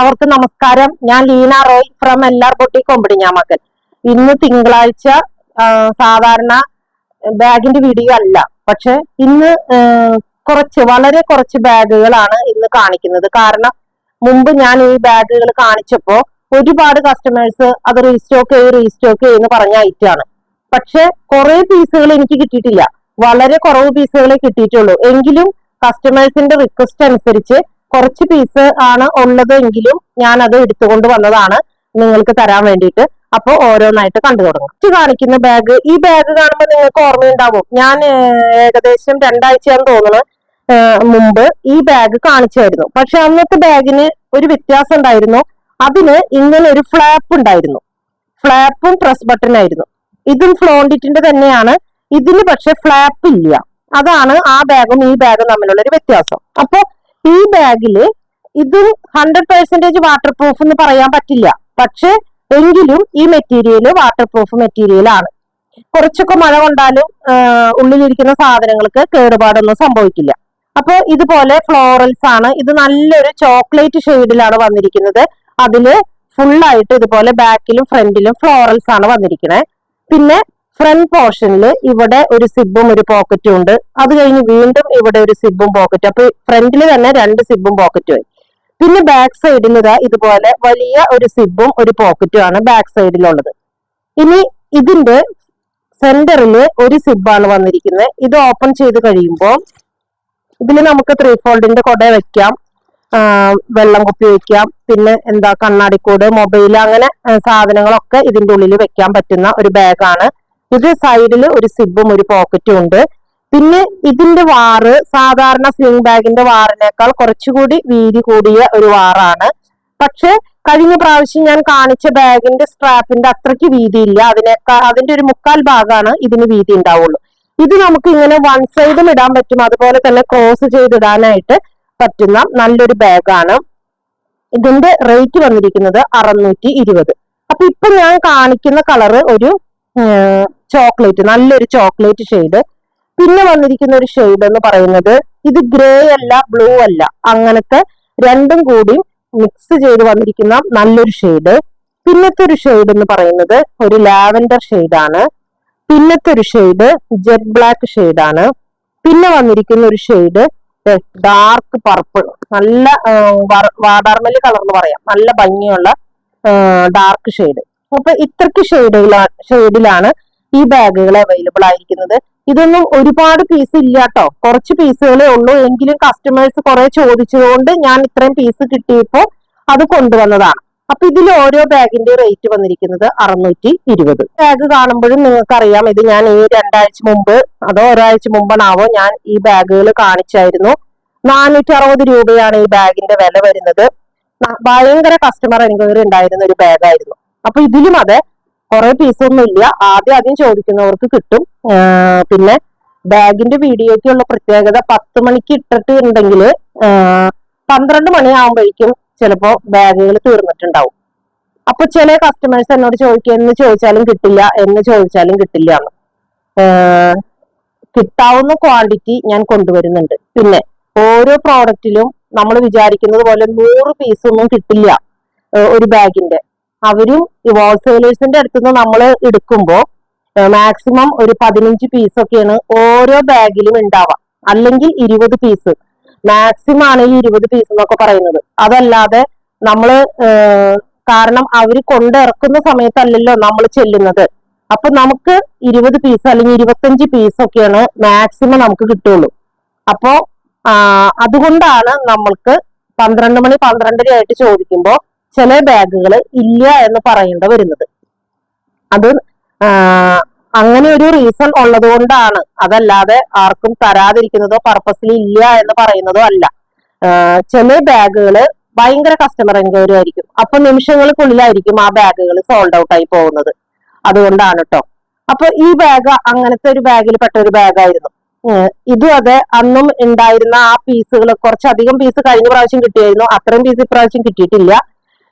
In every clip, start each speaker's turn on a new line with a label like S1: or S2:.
S1: അവർക്ക് നമസ്കാരം. ഞാൻ Leena Roy from LR boutique Kombodinjamakkal. ഇന്ന് തിങ്കളാഴ്ച. സാധാരണ ബാഗിന്റെ വീഡിയോ അല്ല, പക്ഷെ ഇന്ന് വളരെ കുറച്ച് ബാഗുകളാണ് ഇന്ന് കാണിക്കുന്നത്. കാരണം മുമ്പ് ഞാൻ ഈ ബാഗുകൾ കാണിച്ചപ്പോ ഒരുപാട് കസ്റ്റമേഴ്സ് അത് റീസ്റ്റോക്ക് ചെയ്യുന്ന പറഞ്ഞ ഐറ്റാണ്. പക്ഷെ കുറെ പീസുകൾ എനിക്ക് കിട്ടിയിട്ടില്ല. വളരെ കുറവ് പീസുകളെ കിട്ടിയിട്ടുള്ളൂ. എങ്കിലും കസ്റ്റമേഴ്സിന്റെ റിക്വസ്റ്റ് അനുസരിച്ച് കുറച്ച് പീസ് ആണ് ഉള്ളത് എങ്കിലും ഞാൻ അത് എടുത്തുകൊണ്ട് വന്നതാണ് നിങ്ങൾക്ക് തരാൻ വേണ്ടിയിട്ട്. അപ്പൊ ഓരോന്നായിട്ട് കണ്ടു തുടങ്ങും. കാണിക്കുന്ന ബാഗ്, ഈ ബാഗ് കാണുമ്പോൾ നിങ്ങൾക്ക് ഓർമ്മയുണ്ടാവും. ഞാൻ ഏകദേശം 2 ആഴ്ചയാണെന്ന് തോന്നുന്നു മുമ്പ് ഈ ബാഗ് കാണിച്ചായിരുന്നു. പക്ഷെ അന്നത്തെ ബാഗിന് ഒരു വ്യത്യാസം ഉണ്ടായിരുന്നു. അതിന് ഇങ്ങനെ ഒരു ഫ്ലാപ്പ് ഉണ്ടായിരുന്നു. ഫ്ലാപ്പും പ്രസ് ബട്ടൺ ആയിരുന്നു. ഇതും ഫ്ലോണ്ടിറ്റിന്റെ തന്നെയാണ്. ഇതിന് പക്ഷെ ഫ്ലാപ്പ് ഇല്ല. അതാണ് ആ ബാഗും ഈ ബാഗും തമ്മിലുള്ള ഒരു വ്യത്യാസം. അപ്പൊ ഈ ബാഗില് ഇത് 100% വാട്ടർ പ്രൂഫ് എന്ന് പറയാൻ പറ്റില്ല. പക്ഷെ എങ്കിലും ഈ മെറ്റീരിയൽ വാട്ടർ പ്രൂഫ് മെറ്റീരിയൽ ആണ്. കുറച്ചൊക്കെ മഴ കൊണ്ടാലും ഉള്ളിലിരിക്കുന്ന സാധനങ്ങൾക്ക് കേടുപാടൊന്നും സംഭവിക്കില്ല. അപ്പൊ ഇതുപോലെ ഫ്ലോറൽസ് ആണ്. ഇത് നല്ലൊരു ചോക്ലേറ്റ് ഷെയ്ഡിലാണ് വന്നിരിക്കുന്നത്. അതില് ഫുള്ളായിട്ട് ഇതുപോലെ ബാക്കിലും ഫ്രണ്ടിലും ഫ്ലോറൽസ് ആണ് വന്നിരിക്കുന്നത്. പിന്നെ ഫ്രണ്ട് പോർഷനിൽ ഇവിടെ ഒരു സിബും ഒരു പോക്കറ്റും ഉണ്ട്. അത് കഴിഞ്ഞ് വീണ്ടും ഇവിടെ ഒരു സിബും പോക്കറ്റും. അപ്പൊ ഫ്രണ്ടിൽ തന്നെ 2 സിബും പോക്കറ്റും ആയി. പിന്നെ ബാക്ക് സൈഡിൽ ഇതാ ഇതുപോലെ വലിയ ഒരു സിബും ഒരു പോക്കറ്റും ആണ് ബാക്ക് സൈഡിലുള്ളത്. ഇനി ഇതിന്റെ സെന്ററില് ഒരു സിബാണ് വന്നിരിക്കുന്നത്. ഇത് ഓപ്പൺ ചെയ്ത് കഴിയുമ്പോൾ ഇതിൽ നമുക്ക് 3 ഫോൾഡിന്റെ കൊട വെക്കാം, വെള്ളം കുപ്പി വെക്കാം, പിന്നെ കണ്ണാടിക്കൂട്, മൊബൈൽ, അങ്ങനെ സാധനങ്ങളൊക്കെ ഇതിന്റെ ഉള്ളിൽ വെക്കാൻ പറ്റുന്ന ഒരു ബാഗാണ് ഇത്. സൈഡിൽ ഒരു സിബും ഒരു പോക്കറ്റും ഉണ്ട്. പിന്നെ ഇതിന്റെ വാറ് സാധാരണ സ്ലിംഗ് ബാഗിന്റെ വാറിനേക്കാൾ കുറച്ചുകൂടി വീതി കൂടിയ ഒരു വാറാണ്. പക്ഷെ കഴിഞ്ഞ പ്രാവശ്യം ഞാൻ കാണിച്ച ബാഗിന്റെ സ്ട്രാപ്പിന്റെ അത്രയ്ക്ക് വീതിയില്ല. അതിന്റെ ഒരു 1/4 ഭാഗമാണ് ഇതിന് വീതി ഉണ്ടാവുള്ളൂ. ഇത് നമുക്ക് ഇങ്ങനെ വൺ സൈഡും ഇടാൻ പറ്റും, അതുപോലെ തന്നെ ക്രോസ് ചെയ്തിടാനായിട്ട് പറ്റുന്ന നല്ലൊരു ബാഗാണ്. ഇതിന്റെ റേറ്റ് വന്നിരിക്കുന്നത് 620. അപ്പൊ ഇപ്പൊ ഞാൻ കാണിക്കുന്ന കളറ് ഒരു ചോക്ലേറ്റ്, നല്ലൊരു ചോക്ലേറ്റ് ഷെയ്ഡ്. പിന്നെ വന്നിരിക്കുന്ന ഒരു ഷെയ്ഡ് എന്ന് പറയുന്നത് ഇത് ഗ്രേ അല്ല ബ്ലൂ അല്ല, അങ്ങനത്തെ രണ്ടും കൂടി മിക്സ് ചെയ്ത് വന്നിരിക്കുന്ന നല്ലൊരു ഷെയ്ഡ്. പിന്നത്തെ ഒരു ഷെയ്ഡ് എന്ന് പറയുന്നത് ഒരു ലാവൻഡർ ഷെയ്ഡാണ്. പിന്നത്തെ ഒരു ഷെയ്ഡ് ജെറ്റ് ബ്ലാക്ക് ഷെയ്ഡാണ്. പിന്നെ വന്നിരിക്കുന്ന ഒരു ഷെയ്ഡ് ഡാർക്ക് പർപ്പിൾ, നല്ല വാടാർമല്ലി കളർ എന്ന് പറയാം, നല്ല ഭംഗിയുള്ള ഡാർക്ക് ഷെയ്ഡ്. അപ്പൊ ഇത്രയ്ക്ക് ഷെയ്ഡിലാണ് ഈ ബാഗുകൾ അവൈലബിൾ ആയിരിക്കുന്നത്. ഇതൊന്നും ഒരുപാട് പീസ് ഇല്ല കേട്ടോ, കുറച്ച് പീസുകളേ ഉള്ളൂ. എങ്കിലും കസ്റ്റമേഴ്സ് കുറെ ചോദിച്ചതുകൊണ്ട് ഞാൻ ഇത്രയും പീസ് കിട്ടിയപ്പോ അത് കൊണ്ടുവന്നതാണ്. അപ്പൊ ഇതിൽ ഓരോ ബാഗിന്റെ റേറ്റ് വന്നിരിക്കുന്നത് 620. ബാഗ് കാണുമ്പോഴും നിങ്ങൾക്കറിയാം ഇത് ഞാൻ ഈ 2 ആഴ്ച മുമ്പ് അതോ ഒരാഴ്ച മുമ്പാണാവോ ഞാൻ ഈ ബാഗുകൾ കാണിച്ചായിരുന്നു. 460 രൂപയാണ് ഈ ബാഗിന്റെ വില വരുന്നത്. ഭയങ്കര കസ്റ്റമർ എൻക്വയറി ഉണ്ടായിരുന്ന ഒരു ബാഗായിരുന്നു. അപ്പൊ ഇതിലും അതെ, കുറെ പീസൊന്നും ഇല്ല. ആദ്യം ചോദിക്കുന്നവർക്ക് കിട്ടും. പിന്നെ ബാഗിന്റെ വീഡിയോയ്ക്കുള്ള പ്രത്യേകത 10 മണിക്ക് ഇട്ടിട്ടുണ്ടെങ്കിൽ 12 മണിയാകുമ്പോഴേക്കും ചിലപ്പോ ബാഗുകൾ തീർന്നിട്ടുണ്ടാവും. അപ്പൊ ചില കസ്റ്റമേഴ്സ് എന്നോട് ചോദിക്കുക, എന്ന് ചോദിച്ചാലും കിട്ടില്ല, എന്ന് ചോദിച്ചാലും കിട്ടില്ല എന്ന്. കിട്ടാവുന്ന ക്വാണ്ടിറ്റി ഞാൻ കൊണ്ടുവരുന്നുണ്ട്. പിന്നെ ഓരോ പ്രോഡക്റ്റിലും നമ്മൾ വിചാരിക്കുന്നത് പോലെ 100 പീസൊന്നും കിട്ടില്ല ഒരു ബാഗിന്റെ. അവരും ഹോൾസെയിലേഴ്സിന്റെ അടുത്തുനിന്ന് നമ്മൾ എടുക്കുമ്പോ മാക്സിമം ഒരു 15 പീസൊക്കെയാണ് ഓരോ ബാഗിലും ഉണ്ടാവാം, അല്ലെങ്കിൽ 20 പീസ് മാക്സിമം ആണ് ഈ 20 പീസ് എന്നൊക്കെ പറയുന്നത്. അതല്ലാതെ നമ്മള് കാരണം അവര് കൊണ്ടിറക്കുന്ന സമയത്തല്ലല്ലോ നമ്മൾ ചെല്ലുന്നത്. അപ്പൊ നമുക്ക് 20 പീസ് അല്ലെങ്കിൽ 25 പീസൊക്കെയാണ് മാക്സിമം നമുക്ക് കിട്ടുള്ളൂ. അപ്പോ അതുകൊണ്ടാണ് നമ്മൾക്ക് 12 മണി 12:30 ആയിട്ട് ചോദിക്കുമ്പോ ചില ബാഗുകൾ ഇല്ല എന്ന് പറയേണ്ട വരുന്നത്. അത് അങ്ങനെ ഒരു റീസൺ ഉള്ളത് കൊണ്ടാണ്, അതല്ലാതെ ആർക്കും തരാതിരിക്കുന്നതോ പർപ്പസ്ലി ഇല്ല എന്ന് പറയുന്നതോ അല്ല. ചില ബാഗുകള് ഭയങ്കര കസ്റ്റമർ എൻക്വയറി ആയിരിക്കും. അപ്പൊ നിമിഷങ്ങൾക്കുള്ളിലായിരിക്കും ആ ബാഗുകൾ സോൾഡ് ഔട്ട് ആയി പോകുന്നത്. അതുകൊണ്ടാണ് കേട്ടോ. അപ്പൊ ഈ ബാഗ് അങ്ങനത്തെ ഒരു ബാഗിൽ പെട്ട ഒരു ബാഗായിരുന്നു. ഇതും അതെ, അന്നും ഉണ്ടായിരുന്ന ആ പീസുകൾ കുറച്ചധികം പീസ് കഴിഞ്ഞ പ്രാവശ്യം കിട്ടിയായിരുന്നു. അത്രയും പീസ് ഇപ്രാവശ്യം കിട്ടിയിട്ടില്ല.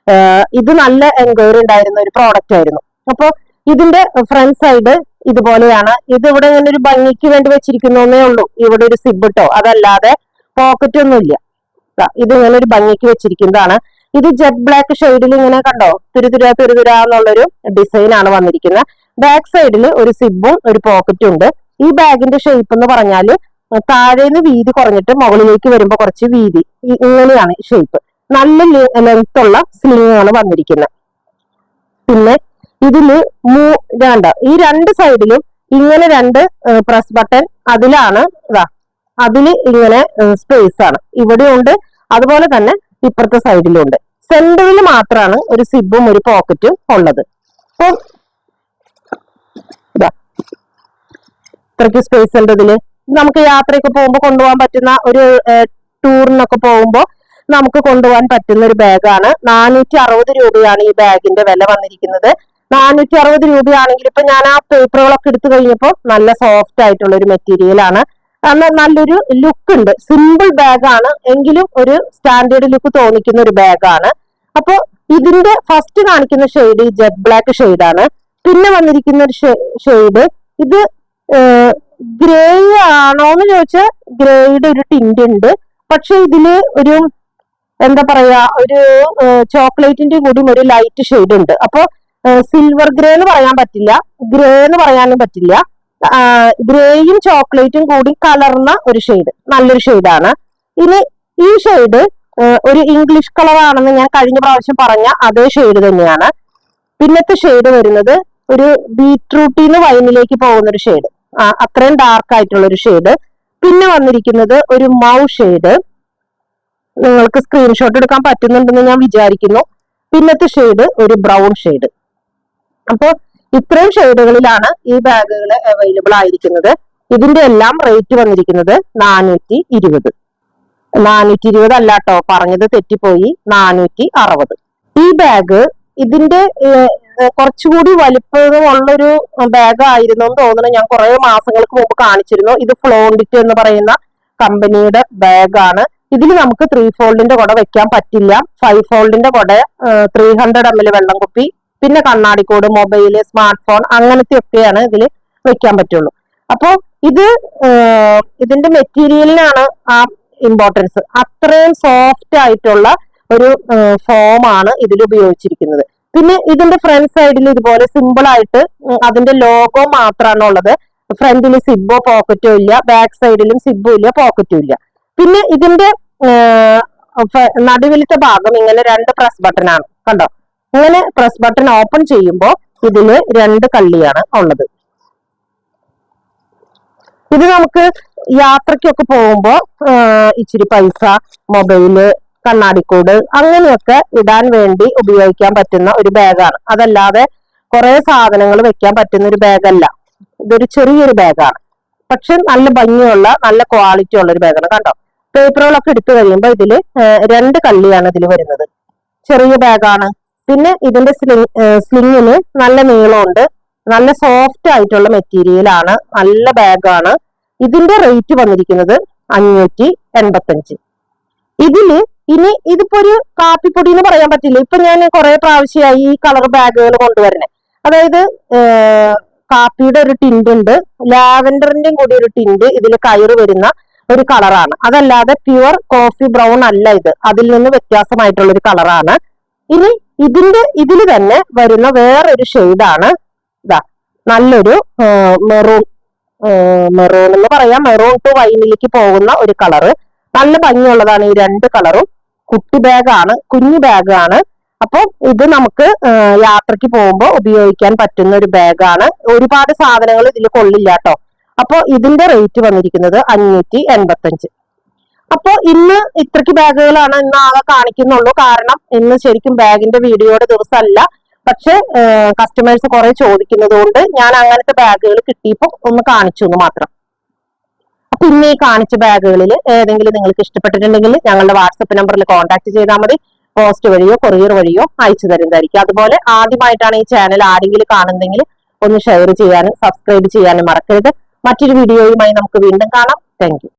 S1: ഇത് നല്ല എൻക്വയറി ഉണ്ടായിരുന്ന ഒരു പ്രോഡക്റ്റ് ആയിരുന്നു. അപ്പൊ ഇതിന്റെ ഫ്രണ്ട് സൈഡ് ഇതുപോലെയാണ്. ഇത് ഇവിടെ ഇങ്ങനെ ഒരു ഭംഗിക്ക് വേണ്ടി വെച്ചിരിക്കുന്നേ ഉള്ളൂ. ഇവിടെ ഒരു സിബ് ഇട്ടോ, അതല്ലാതെ പോക്കറ്റ് ഒന്നും ഇല്ല. ഇത് ഇങ്ങനെ ഒരു ഭംഗിക്ക് വെച്ചിരിക്കുന്നതാണ്. ഇത് ജെറ്റ് ബ്ലാക്ക് ഷെയ്ഡിൽ ഇങ്ങനെ കണ്ടോ, തുരുതുര എന്നുള്ളൊരു ഡിസൈൻ ആണ് വന്നിരിക്കുന്നത്. ബാക്ക് സൈഡിൽ ഒരു സിബും ഒരു പോക്കറ്റും ഉണ്ട്. ഈ ബാഗിന്റെ ഷേപ്പ് എന്ന് പറഞ്ഞാല് താഴേന്ന് വീതി കുറഞ്ഞിട്ട് മുകളിലേക്ക് വരുമ്പോൾ കുറച്ച് വീതി, ഇങ്ങനെയാണ് ഷേപ്പ്. നല്ല ലെങ്ത് ഉള്ള സ്ലിങ്ങാണ് വന്നിരിക്കുന്നത്. പിന്നെ ഇതില് ഈ രണ്ട് സൈഡിലും ഇങ്ങനെ രണ്ട് പ്രസ് ബട്ടൺ, അതിലാണ് അതില് ഇങ്ങനെ സ്പേസ് ആണ്, ഇവിടെ ഉണ്ട്, അതുപോലെ തന്നെ ഇപ്പുറത്തെ സൈഡിലും ഉണ്ട്. സെന്ററിൽ മാത്രമാണ് ഒരു സിബും ഒരു പോക്കറ്റും ഉള്ളത്. അപ്പൊ ഇത്രയ്ക്ക് സ്പേസ് ഉണ്ട് ഇതില്. നമുക്ക് യാത്രയൊക്കെ പോകുമ്പോൾ കൊണ്ടുപോകാൻ പറ്റുന്ന, ഒരു ടൂറിനൊക്കെ പോകുമ്പോൾ നമുക്ക് കൊണ്ടുപോകാൻ പറ്റുന്ന ഒരു ബാഗാണ്. 460 രൂപയാണ് ഈ ബാഗിന്റെ വില വന്നിരിക്കുന്നത്. 460 രൂപയാണെങ്കിൽ ഇപ്പൊ ഞാൻ ആ പേപ്പറുകളൊക്കെ എടുത്തു കഴിഞ്ഞപ്പോൾ നല്ല സോഫ്റ്റ് ആയിട്ടുള്ള ഒരു മെറ്റീരിയൽ ആണ്. നല്ലൊരു ലുക്ക് ഉണ്ട്. സിമ്പിൾ ബാഗാണ്, എങ്കിലും ഒരു സ്റ്റാൻഡേർഡ് ലുക്ക് തോന്നിക്കുന്ന ഒരു ബാഗാണ്. അപ്പൊ ഇതിന്റെ ഫസ്റ്റ് കാണിക്കുന്ന ഷെയ്ഡ് ജെറ്റ് ബ്ലാക്ക് ഷെയ്ഡാണ്. പിന്നെ വന്നിരിക്കുന്ന ഒരു ഷെയ്ഡ് ഇത് ഗ്രേ ആണോന്ന് ചോദിച്ചാൽ ഗ്രേയുടെ ഒരു ടിന്റ് ഉണ്ട്. പക്ഷെ ഇതില് ഒരു എന്താ പറയാ, ഒരു ചോക്ലേറ്റിന്റെ കൂടി ഒരു ലൈറ്റ് ഷെയ്ഡ് ഉണ്ട്. അപ്പൊ സിൽവർ ഗ്രേ എന്ന് പറയാൻ പറ്റില്ല, ഗ്രേ എന്ന് പറയാനും പറ്റില്ല. ഗ്രേയും ചോക്ലേറ്റും കൂടി കലർന്ന ഒരു ഷെയ്ഡ്, നല്ലൊരു ഷെയ്ഡാണ്. ഇനി ഈ ഷെയ്ഡ് ഒരു ഇംഗ്ലീഷ് കളർ ആണെന്ന് ഞാൻ കഴിഞ്ഞ പ്രാവശ്യം പറഞ്ഞ അതേ ഷെയ്ഡ് തന്നെയാണ്. പിന്നത്തെ ഷെയ്ഡ് വരുന്നത് ഒരു ബീറ്റ്റൂട്ടിന്ന് വൈനിലേക്ക് പോകുന്ന ഒരു ഷെയ്ഡ്, അത്രയും ഡാർക്ക് ആയിട്ടുള്ള ഒരു ഷെയ്ഡ്. പിന്നെ വന്നിരിക്കുന്നത് ഒരു മൗ ഷെയ്ഡ്, നിങ്ങൾക്ക് സ്ക്രീൻഷോട്ട് എടുക്കാൻ പറ്റുന്നുണ്ടെന്ന് ഞാൻ വിചാരിക്കുന്നു. പിന്നത്തെ ഷെയ്ഡ് ഒരു ബ്രൗൺ ഷെയ്ഡ്. അപ്പോൾ ഇത്രയും ഷെയ്ഡുകളിലാണ് ഈ ബാഗുകൾ അവൈലബിൾ ആയിരിക്കുന്നത്. ഇതിന്റെ എല്ലാം റേറ്റ് വന്നിരിക്കുന്നത് 420. 420 അല്ലാട്ടോ, പറഞ്ഞത് തെറ്റിപ്പോയി, 460. ഈ ബാഗ് ഇതിന്റെ കുറച്ചുകൂടി വലിപ്പമുള്ളൊരു ബാഗ് ആയിരുന്നു എന്ന് തോന്നുന്നു. ഞാൻ കുറെ മാസങ്ങൾക്ക് മുമ്പ് കാണിച്ചിരുന്നു. ഇത് ഫ്ലോണ്ടിറ്റ് എന്ന് പറയുന്ന കമ്പനിയുടെ ബാഗാണ്. ഇതിൽ നമുക്ക് 3 ഫോൾഡിന്റെ കുട വെക്കാൻ പറ്റില്ല. 5 ഫോൾഡിന്റെ കുട, 300 ml വെള്ളം കുപ്പി, പിന്നെ കണ്ണാടിക്കൂട്, മൊബൈല്, സ്മാർട്ട് ഫോൺ, അങ്ങനത്തെ ഒക്കെയാണ് ഇതിൽ വെക്കാൻ പറ്റുള്ളൂ. അപ്പോ ഇതിന്റെ മെറ്റീരിയലിനാണ് ആ ഇമ്പോർട്ടൻസ്. അത്രയും സോഫ്റ്റ് ആയിട്ടുള്ള ഒരു ഫോമാണ് ഇതിൽ ഉപയോഗിച്ചിരിക്കുന്നത്. പിന്നെ ഇതിന്റെ ഫ്രണ്ട് സൈഡിൽ ഇതുപോലെ സിമ്പിൾ ആയിട്ട് അതിന്റെ ലോഗോ മാത്രമാണ് ഉള്ളത്. ഫ്രണ്ടിൽ സിബോ പോക്കറ്റോ ഇല്ല, ബാക്ക് സൈഡിലും സിബും ഇല്ല, പോക്കറ്റും ഇല്ല. പിന്നെ ഇതിന്റെ നടുവിലത്തെ ഭാഗം ഇങ്ങനെ 2 പ്രസ് ബട്ടൺ ആണ്, കണ്ടോ. ഇങ്ങനെ പ്രസ് ബട്ടൺ ഓപ്പൺ ചെയ്യുമ്പോൾ ഇതില് 2 കള്ളിയാണ് ഉള്ളത്. ഇത് നമുക്ക് യാത്രയ്ക്കൊക്കെ പോകുമ്പോ ഇച്ചിരി പൈസ, മൊബൈല്, കണ്ണാടിക്കൂട് അങ്ങനെയൊക്കെ ഇടാൻ വേണ്ടി ഉപയോഗിക്കാൻ പറ്റുന്ന ഒരു ബാഗാണ്. അതല്ലാതെ കുറെ സാധനങ്ങൾ വെക്കാൻ പറ്റുന്ന ഒരു ബാഗല്ല. ഇതൊരു ചെറിയൊരു ബാഗാണ്, പക്ഷെ നല്ല ഭംഗിയുള്ള നല്ല ക്വാളിറ്റി ഉള്ള ഒരു ബാഗാണ്. കണ്ടോ, പേപ്പറുകളൊക്കെ എടുത്തു കഴിയുമ്പോൾ ഇതില് 2 കള്ളിയാണ് ഇതിൽ വരുന്നത്. ചെറിയ ബാഗാണ്. പിന്നെ ഇതിന്റെ സ്ലിങ്ങിന് നല്ല നീളമുണ്ട്, നല്ല സോഫ്റ്റ് ആയിട്ടുള്ള മെറ്റീരിയൽ ആണ്, നല്ല ബാഗാണ്. ഇതിന്റെ റേറ്റ് വന്നിരിക്കുന്നത് 585. ഇനി ഇതിപ്പോ ഒരു കാപ്പിപ്പൊടി എന്ന് പറയാൻ പറ്റില്ല. ഇപ്പൊ ഞാൻ കുറെ പ്രാവശ്യമായി ഈ കളർ ബാഗുകൾ കൊണ്ടുവരണേ. അതായത് കാപ്പിയുടെ ഒരു ടിന്റ് ഉണ്ട്, ലാവൻഡറിന്റെയും കൂടി ഒരു ടിന്റ് ഇതിൽ കയറ് വരുന്ന ഒരു കളറാണ്. അതല്ലാതെ പ്യുവർ കോഫി ബ്രൗൺ അല്ല ഇത്, അതിൽ നിന്ന് വ്യത്യാസമായിട്ടുള്ള ഒരു കളറാണ്. ഇനി ഇതിൽ തന്നെ വരുന്ന വേറൊരു ഷെയ്ഡാണ് നല്ലൊരു മെറൂൺ എന്ന് പറയാം, മെറൂൺ ടു വൈനിലേക്ക് പോകുന്ന ഒരു കളറ്. നല്ല ഭംഗിയുള്ളതാണ് ഈ 2 കളറും. കുട്ടി ബാഗാണ്, കുഞ്ഞു ബാഗാണ്. അപ്പൊ ഇത് നമുക്ക് യാത്രയ്ക്ക് പോകുമ്പോൾ ഉപയോഗിക്കാൻ പറ്റുന്ന ഒരു ബാഗാണ്. ഒരുപാട് സാധനങ്ങൾ ഇതിൽ കൊള്ളില്ല കേട്ടോ. അപ്പൊ ഇതിന്റെ റേറ്റ് വന്നിരിക്കുന്നത് 585. അപ്പൊ ഇന്ന് ഇത്രയ്ക്ക് ബാഗുകളാണ് ഇന്ന് ആകെ കാണിക്കുന്നുള്ളൂ. കാരണം ഇന്ന് ശരിക്കും ബാഗിന്റെ വീഡിയോയുടെ ദിവസമല്ല. പക്ഷെ കസ്റ്റമേഴ്സ് കുറെ ചോദിക്കുന്നത് കൊണ്ട് ഞാൻ അങ്ങനത്തെ ബാഗുകൾ കിട്ടിയപ്പോ ഒന്ന് കാണിച്ചു എന്ന് മാത്രം. അപ്പൊ ഇന്ന് ഈ കാണിച്ച ബാഗുകളിൽ ഏതെങ്കിലും നിങ്ങൾക്ക് ഇഷ്ടപ്പെട്ടിട്ടുണ്ടെങ്കിൽ ഞങ്ങളുടെ വാട്സപ്പ് നമ്പറിൽ കോൺടാക്ട് ചെയ്താൽ മതി. പോസ്റ്റ് വഴിയോ കൊറിയർ വഴിയോ അയച്ചു തരുന്നതായിരിക്കും. അതുപോലെ ആദ്യമായിട്ടാണ് ഈ ചാനൽ ആരെങ്കിലും കാണുന്നെങ്കിൽ ഒന്ന് ഷെയർ ചെയ്യാനും സബ്സ്ക്രൈബ് ചെയ്യാനും മറക്കരുത്. മറ്റൊരു വീഡിയോയുമായി നമുക്ക് വീണ്ടും കാണാം. Thank you.